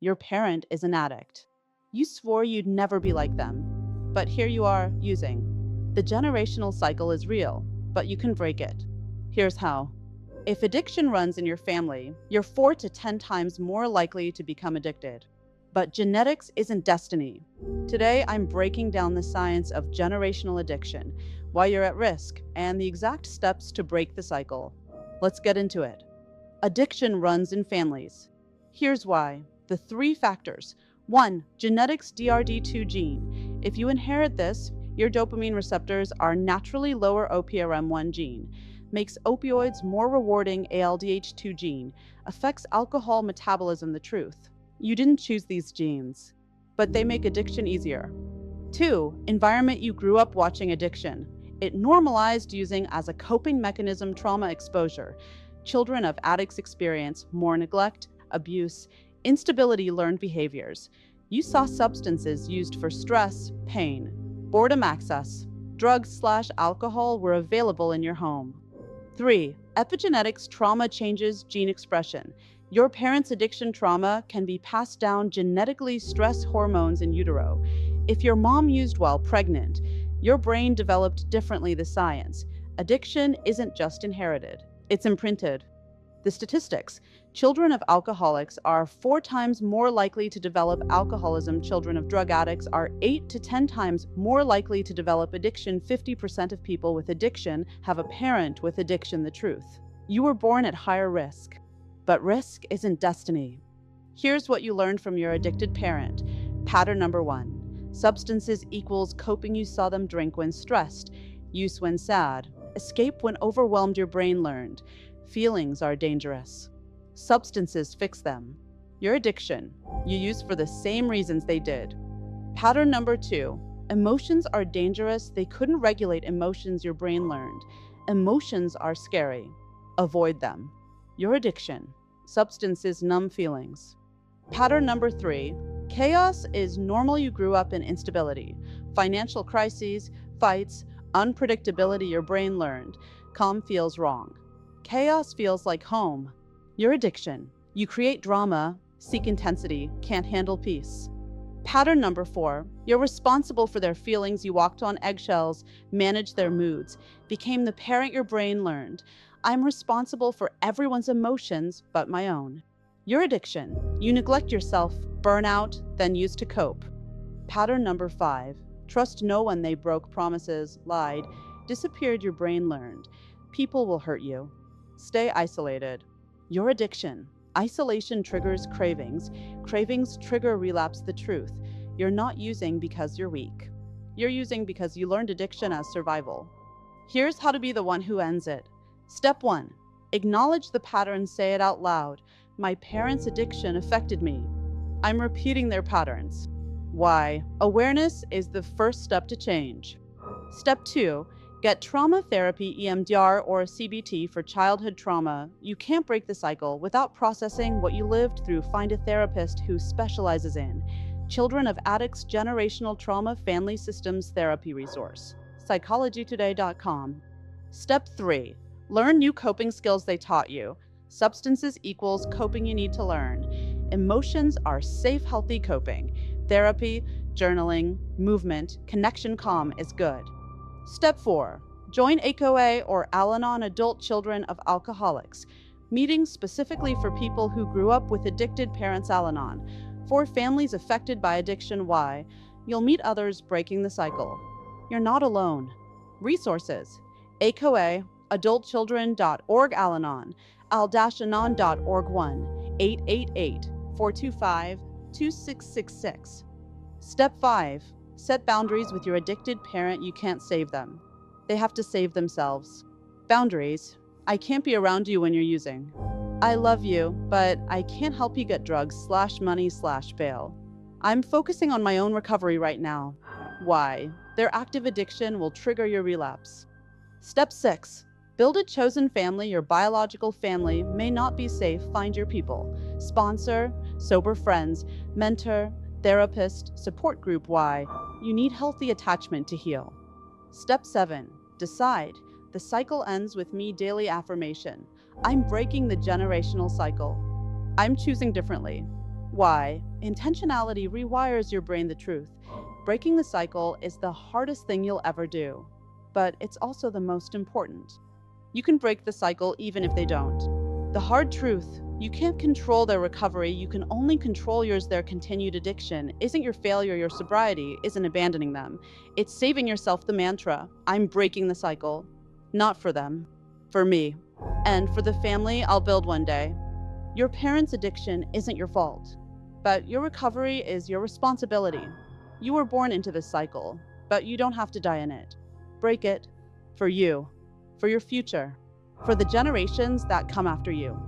Your parent is an addict. You swore you'd never be like them, but here you are, using. The generational cycle is real, but you can break it. Here's how. If addiction runs in your family, you're 4 to 10 times more likely to become addicted. But genetics isn't destiny. Today, I'm breaking down the science of generational addiction, why you're at risk, and the exact steps to break the cycle. Let's get into it. Addiction runs in families. Here's why. The 3 factors. 1. Genetics DRD2 gene. If you inherit this, your dopamine receptors are naturally lower OPRM1 gene, makes opioids more rewarding ALDH2 gene, affects alcohol metabolism. The truth. You didn't choose these genes, but they make addiction easier. 2. Environment. You grew up watching addiction. It normalized using as a coping mechanism trauma exposure. Children of addicts experience more neglect, abuse, instability, learned behaviors. You saw substances used for stress, pain, boredom access. Drugs/alcohol were available in your home. 3. Epigenetics. Trauma changes gene expression. Your parents' addiction trauma can be passed down genetically. Stress hormones in utero. If your mom used while pregnant, your brain developed differently. The science. Addiction isn't just inherited, it's imprinted. The statistics. Children of alcoholics are 4 times more likely to develop alcoholism. Children of drug addicts are 8 to 10 times more likely to develop addiction. 50% of people with addiction have a parent with addiction. The truth. You were born at higher risk, but risk isn't destiny. Here's what you learned from your addicted parent. Pattern number 1. Substances equals coping. You saw them drink when stressed, use when sad, escape when overwhelmed. Your brain learned feelings are dangerous. Substances fix them. Your addiction, you use for the same reasons they did. Pattern number 2. Emotions are dangerous. They couldn't regulate emotions. Your brain learned emotions are scary. Avoid them. Your addiction, substances numb feelings. Pattern number 3. Chaos is normal. You grew up in instability, financial crises, fights, unpredictability. Your brain learned calm feels wrong. Chaos feels like home. Your addiction. You create drama, seek intensity, can't handle peace. Pattern number 4. You're responsible for their feelings. You walked on eggshells, managed their moods, became the parent. Your brain learned I'm responsible for everyone's emotions but my own. Your addiction. You neglect yourself, burn out, then use to cope. Pattern number 5. Trust no one. They broke promises, lied, disappeared. Your brain learned people will hurt you. Stay isolated. Your addiction. Isolation triggers cravings. Cravings trigger relapse. The truth. You're not using because you're weak. You're using because you learned addiction as survival. Here's how to be the one who ends it. Step 1. Acknowledge the pattern. Say it out loud. My parents' addiction affected me. I'm repeating their patterns. Why? Awareness is the first step to change. Step 2. Get trauma therapy, EMDR, or CBT for childhood trauma. You can't break the cycle without processing what you lived through. Find a therapist who specializes in Children of Addicts Generational Trauma Family Systems Therapy resource. psychologytoday.com. Step 3. Learn new coping skills they taught you. Substances equals coping you need to learn. Emotions are safe, healthy coping. Therapy, journaling, movement, connection, calm is good. Step 4. Join ACOA or al-anon, Adult Children of Alcoholics. Meetings specifically for people who grew up with addicted parents. Al-anon. For families affected by addiction. Why? You'll meet others breaking the cycle. You're not alone. Resources. ACOA, adultchildren.org. Al-anon, al-anon.org. 1-888-425-2666. Step 5. Set boundaries with your addicted parent. You can't save them. They have to save themselves. Boundaries. I can't be around you when you're using. I love you, but I can't help you get drugs/money/bail. I'm focusing on my own recovery right now. Why? Their active addiction will trigger your relapse. Step 6. Build a chosen family. Your biological family may not be safe. Find your people. Sponsor, sober friends, mentor, therapist, support group. Why? You need healthy attachment to heal. Step 7. Decide. The cycle ends with me. Daily affirmation. I'm breaking the generational cycle. I'm choosing differently. why. Intentionality rewires your brain the truth. Breaking the cycle is the hardest thing you'll ever do, but it's also the most important. You can break the cycle even if they don't. The hard truth, you can't control their recovery, you can only control their continued addiction. Isn't your failure your sobriety, isn't abandoning them. It's saving yourself the mantra, I'm breaking the cycle. Not for them, for me, and for the family I'll build one day. Your parents' addiction isn't your fault, but your recovery is your responsibility. You were born into this cycle, but you don't have to die in it. Break it for you, for your future, for the generations that come after you.